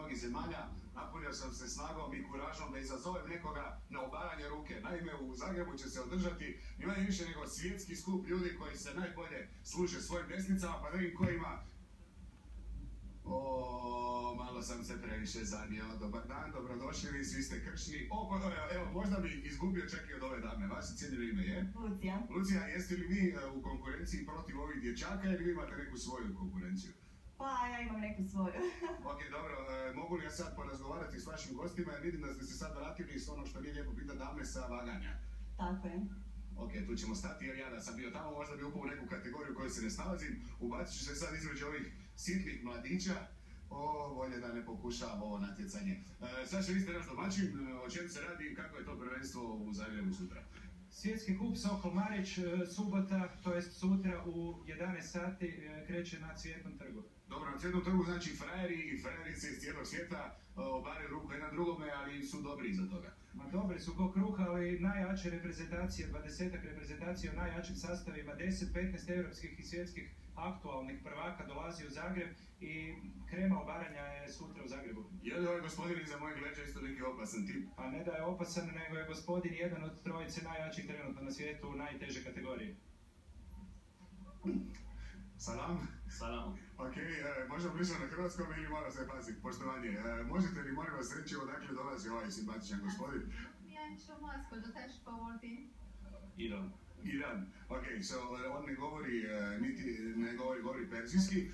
mnogih zemalja, napunio sam se snagom i kuražom da izazovem nekoga na obaranje ruke. Naime, u Zagrebu će se održati ni manje više nego svjetski skup ljudi koji se najbolje služe svojim desnicama, pa da vidim ko ima... Malo sam se previše zanio. Dobar dan, dobrodošli, svi ste kršni. Evo, možda bi izgubio čak i od ove dame. Vaše cijenjeno ime je? Lucija. Lucija, jeste li vi u konkurenciji protiv ovih dječaka ili vi imate neku svoju konkurenciju? Pa, ja imam neku svoju. Ok, dobro. Mogu li ja sad porazgovarati s vašim gostima jer vidim da ste se sad vratili s onog što nije lijepo pita dame sa vaganja. Tako je. Ok, tu ćemo stati jer ja da sam bio tamo možda bi upao u neku kategoriju u kojoj se ne snalazim. Ubacit ću se sad između ovih sitlih mladića. Bolje da ne pokušavam ovo natjecanje. Saša, vi ste naš domaćin, o čem se radi i kako je to prvenstvo u Zagrebu sutra? Svjetski kup Sokol Marić, subota, to jest sutra u 11 sati kreće na Cvjetnom trgu. Dobro, na Cvjetnom trgu znači frajeri i frajerice iz cijelog svijeta obaraju ruku jedan drugome, ali su dobri iza toga. Ma dobri su ko kruh, ali najjače reprezentacije, 20-ak reprezentacija u najjačim sastavima, 10-15 europskih i svjetskih aktualnih prvaka dolazi u Zagreb i krema obaranja je sutra u Zagrebu. Je li ovaj gospodin iza mojeg leđa isto neki opasan tip? Pa ne da je opasan, nego je gospodin jedan od trojice najjačih trenutno na svijetu u najteže kategoriji. Salam. Salam. Ok, možemo pričati na hrvatskom ili mora se paziti? Poštovanje, možete li molim vas reći odakle dolazi ovaj simpatičan gospodin? Iran. Iran. Ok, on ne govori, govori perzijski,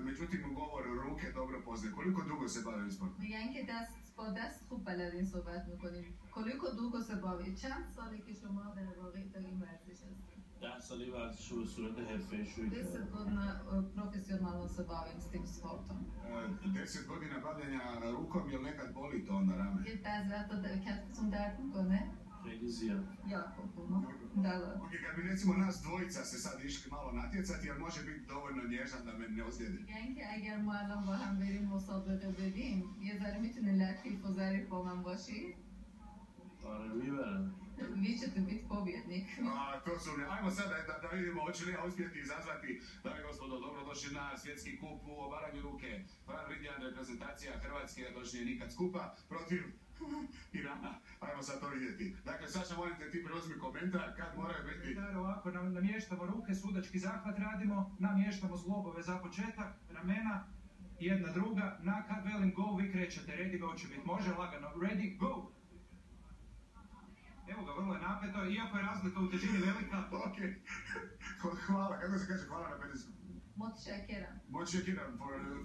međutim govor ruke dobro poznaje. Koliko dugo se bavi sportom? میگن که دست با دست خوب بلدین صحبت میکنیم. koliko dugo se bavi؟ چند سالی که شما در واقع دارین ورزش هستین؟ 10 سالی ورزش رو به صورت حرفه‌ای شروع 10 کردم. godina profesionalno se bavim s tim sportom. 10 godina bavljenja rukom, jel nekad boli to na rame? یه بعضی وقتا کتفتون درد میکنه؟ خیلی زیاد. jako puno. Da, da. Ok, kad bi recimo nas dvojica se sad išli malo natjecati, jel može biti dovoljno nježan da me ne ozlijedi? میگن که اگر ما الان با هم بریم مسابقه بدیم یه ذره میتونه لطیف و ظریف با من باشی؟ آره میبرم. Vi ćete biti pobjednik. To su ajmo sad da vidimo hoće li ja uspjeti izazvati. Dame i gospodo, dobrodošli na svjetski kup u obaranju ruke. Fran Ridjan, reprezentacija Hrvatske, došli je nikad skupa protiv Irana. Ajmo sad to vidjeti. Dakle, Saša, molim te ti preuzmi komentar, kad moraju biti... Ovako, namještamo ruke, sudački zahvat radimo, namještamo zglobove za početak, ramena, jedna druga, kad velim go, vi krećete, ready go će biti, može lagano, ready go! Evo ga, vrlo je napeto, iako je razlika u težini velika. Ok, hvala, kako se kaže hvala na penisku? Motšekiram. Motšekiram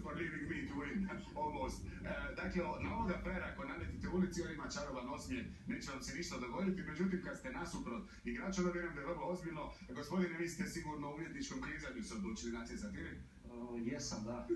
for leaving me to win, almost. Dakle, na ovoga frajera ako naletite u ulici, on ima čaroban osmijeh, neće vam se ništa dogoditi, međutim kad ste nasuprot igrača, onda vjerujem da je vrlo ozbiljno. Gospodine, vi ste sigurno u umjetničkom klizanju se odlučili natjecati, ili? Jesam, da.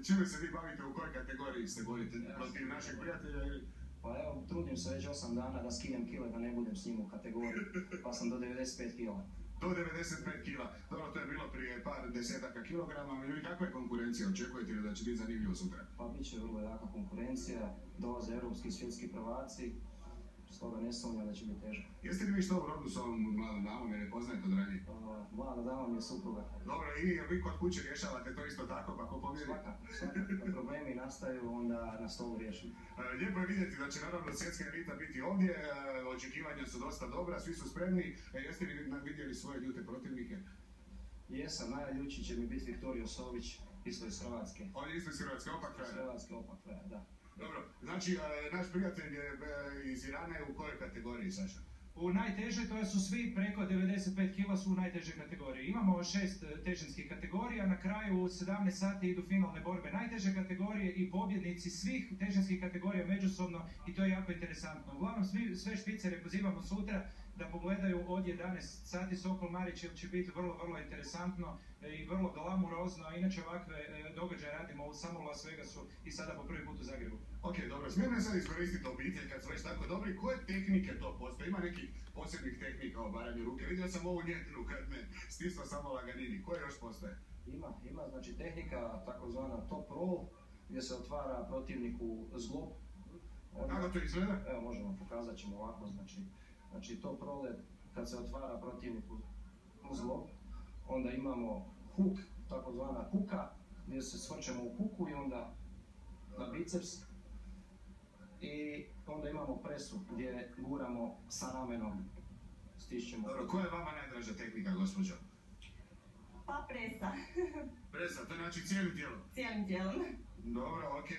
Čime se vi bavite, u kojoj kategoriji se borite? Protiv našeg prijatelja ili? Pa evo, trudim se već 8 dana da skinem kile, da ne budem s njim u kategoriji, pa sam do 95 kila. Do 95 kila. Dobro, to je bilo prije par desetaka kilograma, međutim, kakva je konkurencija? Očekujete li da će biti zanimljivo sutra? Pa bit će vrlo jaka konkurencija, dolaze europski i svjetski prvaci, stoga ne sumnjam da će biti težak. Jeste li vi što u rodu s ovom mladom damom, jer ne poznajete od ranije? Mlada dama mi je supruga. Dobro, i vi kod kuće rješavate to isto tako, pa ko pobjedi? Svakako, kad problemi nastaju, onda na stolu riješimo. Lijepo je vidjeti da će naravno svjetska elita biti ovdje, očekivanja su dosta dobra, svi su spremni. Jeste li vidjeli svoje ljute protivnike? Jesam, najljući će mi biti Viktorio Sović, isto iz Hrvatske. On je isto iz Hrvatske, opak frajer. Iz Hrvatske, opak frajer, da. Dobro, znači naš prijatelj je iz Irana je u kojoj kategoriji, Saša? U najteže, to su svi preko 95 kila su u najteže kategoriji. Imamo 6 težinskih kategorija, na kraju u 17 sati idu finalne borbe najteže kategorije i pobjednici svih težinskih kategorija međusobno i to je jako interesantno. Uglavnom sve špicere pozivamo sutra da pogledaju od 11 sati Sokol Marić jer će biti vrlo, vrlo interesantno i vrlo glamurozno, a inače ovakve događaje radimo u samo Las Vegasu i sada po prvi put u Zagrebu. Ok, dobro, smijem sad iskoristiti obitelj kad su već tako dobri, koje tehnike to postoje? Ima nekih posebnih tehnika o baranju ruke, vidio sam ovu njetinu kad me stisla samo laganini, koje još postoje? Ima, znači tehnika takozvana top roll, gdje se otvara protivniku zglob. Kako to izgleda? Evo, možemo, pokazat ćemo ovako, znači top roll je kad se otvara protivniku zglob, onda imamo hook, takozvana huka, gdje se svrćemo u huku i onda na biceps i onda imamo presu gdje guramo sa ramenom, stišćemo. Dobro, koja je vama najdraža tehnika, gospođo? Pa presa. Presa, to znači cijelim tijelom. Cijelim tijelom. Dobro, okej.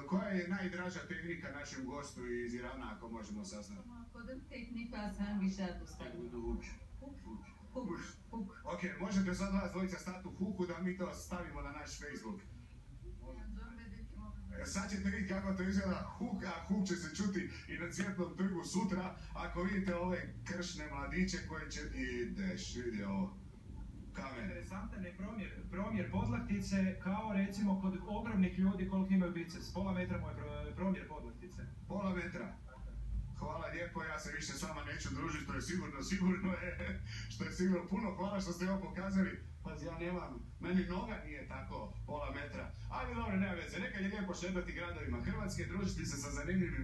Koja je najdraža tehnika našem gostu iz Irana, ako možemo saznati? קודם טכניקה זה הגישה Tak budu huč. הוק, הוק. Ok, možete sad vas dvojica stati u huku da mi to stavimo na naš Facebook. Sad ćete vidjeti kako to izgleda huk, a huk će se čuti i na Cvjetnom trgu sutra. Ako vidite ove kršne mladiće koji će... Ideš, vidi ovo. Kamen. Interesantan je promjer podlaktice kao recimo kod ogromnih ljudi koliko imaju biceps. Pola metra mu je promjer podlaktice. Pola metra. Hvala lijepo, ja se više s vama neću družiti, to je sigurno je, što je sigurno puno hvala što ste ovo pokazali. Pazi, ja nemam, meni noga nije tako pola metra, ali dobro, nema veze, nekad je lijepo šetati gradovima Hrvatske, družiti se sa zanimljivim